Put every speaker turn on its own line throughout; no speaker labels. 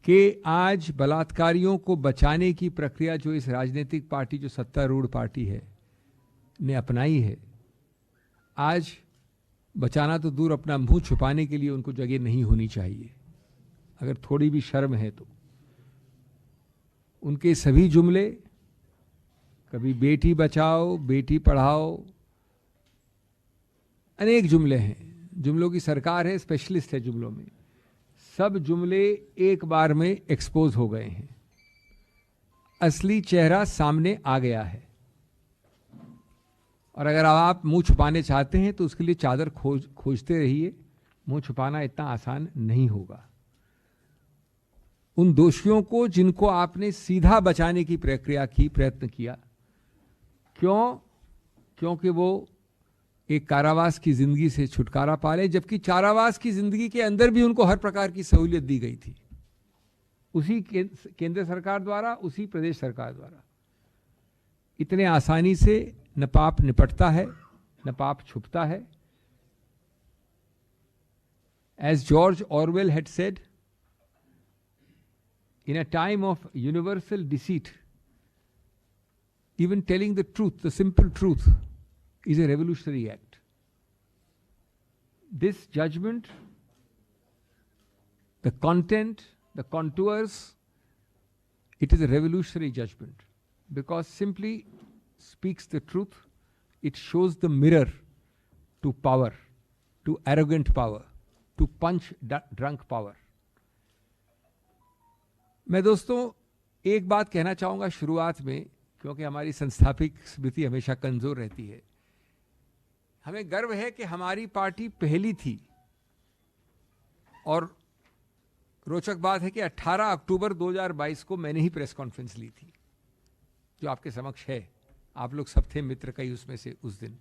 कि आज बलात्कारियों को बचाने की प्रक्रिया जो इस राजनीतिक पार्टी, जो सत्तारूढ़ पार्टी है, ने अपनाई है, आज बचाना तो दूर, अपना मुंह छुपाने के लिए उनको जगह नहीं होनी चाहिए। अगर थोड़ी भी शर्म है तो उनके सभी जुमले, कभी बेटी बचाओ, बेटी पढ़ाओ, अनेक जुमले हैं। जुमलों की सरकार है, स्पेशलिस्ट है जुमलों में। सब जुमले एक बार में एक्सपोज हो गए हैं, असली चेहरा सामने आ गया है। और अगर आप मुंह छुपाने चाहते हैं तो उसके लिए चादर खोजते रहिए। मुंह छुपाना इतना आसान नहीं होगा। उन दोषियों को जिनको आपने सीधा बचाने की प्रक्रिया की, प्रयत्न किया, क्योंकि वो एक कारावास की जिंदगी से छुटकारा पा ले, जबकि कारावास की जिंदगी के अंदर भी उनको हर प्रकार की सहूलियत दी गई थी, उसी केंद्र सरकार द्वारा, उसी प्रदेश सरकार द्वारा। इतने आसानी से न पाप निपटता है, न पाप छुपता है। As George Orwell had said, in a time of universal deceit, even telling the truth, the simple truth, is a revolutionary act. This judgment, the content, the contours, it is a revolutionary judgment because simply speaks the truth. It shows the mirror to power, to arrogant power, to punch drunk power. मैं दोस्तों एक बात कहना चाहूँगा शुरुआत में, क्योंकि हमारी संस्थापिक स्मृति हमेशा कमज़ोर रहती है। हमें गर्व है कि हमारी पार्टी पहली थी, और रोचक बात है कि 18 अक्टूबर 2022 को मैंने ही प्रेस कॉन्फ्रेंस ली थी, जो आपके समक्ष है। आप लोग सब थे मित्र कई उसमें से उस दिन।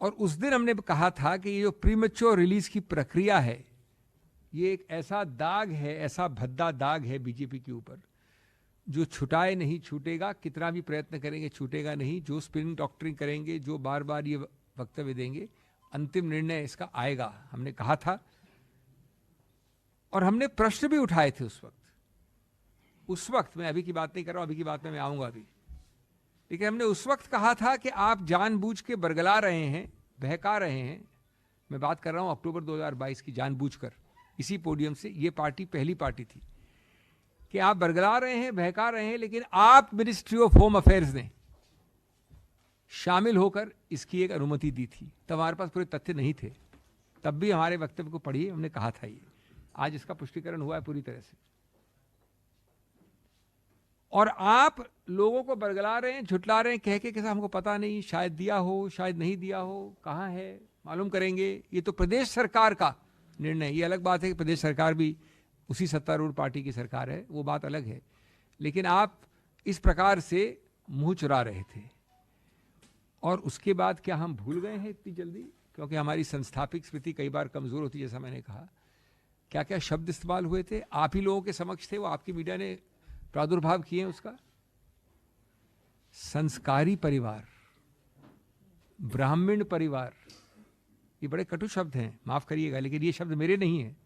और उस दिन हमने कहा था कि ये जो प्रीमेच्योर रिलीज की प्रक्रिया है, ये एक ऐसा दाग है, ऐसा भद्दा दाग है बीजेपी के ऊपर, जो छुटाए नहीं छूटेगा। कितना भी प्रयत्न करेंगे छूटेगा नहीं। जो स्पिन डॉक्टरिंग करेंगे, जो बार बार ये वक्तव्य देंगे, अंतिम निर्णय इसका आएगा। हमने कहा था और हमने प्रश्न भी उठाए थे उस वक्त मैं अभी की बात नहीं कर रहा हूं, अभी की बात में मैं आऊंगा अभी। लेकिन हमने उस वक्त कहा था कि आप जानबूझ के बरगला रहे हैं, बहका रहे हैं। मैं बात कर रहा हूं अक्टूबर 2022 की, जानबूझकर इसी पोडियम से। ये पार्टी पहली पार्टी थी कि आप बरगला रहे हैं, बहका रहे हैं, लेकिन आप मिनिस्ट्री ऑफ होम अफेयर्स ने शामिल होकर इसकी एक अनुमति दी थी। तब हमारे पास पूरे तथ्य नहीं थे, तब भी हमारे वक्तव्य को पढ़िए, हमने कहा था ये। आज इसका पुष्टिकरण हुआ है पूरी तरह से। और आप लोगों को बरगला रहे हैं, झुटला रहे हैं, कह के कैसा हमको पता नहीं, शायद दिया हो, शायद नहीं दिया हो, कहाँ है मालूम करेंगे। ये तो प्रदेश सरकार का निर्णय। ये अलग बात है कि प्रदेश सरकार भी उसी सत्तारूढ़ पार्टी की सरकार है, वो बात अलग है। लेकिन आप इस प्रकार से मुंह चुरा रहे थे। और उसके बाद क्या हम भूल गए हैं इतनी जल्दी? क्योंकि हमारी संस्थापिक स्मृति कई बार कमजोर होती है, जैसा मैंने कहा। क्या क्या शब्द इस्तेमाल हुए थे, आप ही लोगों के समक्ष थे, वो आपकी मीडिया ने प्रादुर्भाव किए उसका। संस्कारी परिवार, ब्राह्मण परिवार, ये बड़े कटु शब्द हैं, माफ करिएगा, लेकिन ये शब्द मेरे नहीं हैं,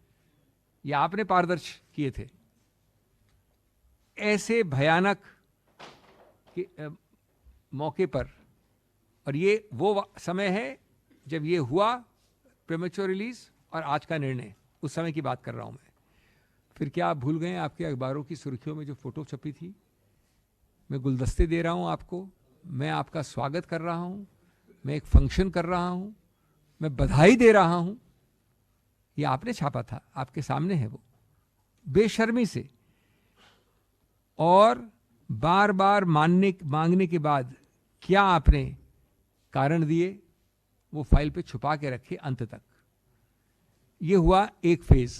ये आपने पारदर्श किए थे। ऐसे भयानक मौके पर, और ये वो समय है जब ये हुआ प्रीमेच्योर रिलीज, और आज का निर्णय, उस समय की बात कर रहा हूं मैं। फिर क्या आप भूल गए आपके अखबारों की सुर्खियों में जो फोटो छपी थी? मैं गुलदस्ते दे रहा हूं आपको, मैं आपका स्वागत कर रहा हूं, मैं एक फंक्शन कर रहा हूं, मैं बधाई दे रहा हूं। ये आपने छापा था, आपके सामने है वो, बेशर्मी से। और बार बार मांगने के बाद क्या आपने कारण दिए, वो फाइल पे छुपा के रखे अंत तक। ये हुआ एक phase.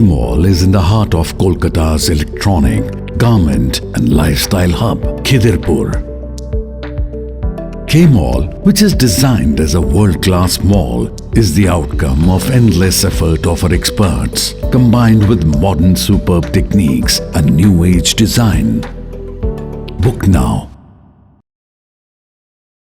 Mall is in the heart of Kolkata's electronic, garment and lifestyle hub, Khidirpur. K-Mall, which is designed as a world-class mall, is the outcome of endless effort of our experts, combined with modern superb techniques and new age design. Book now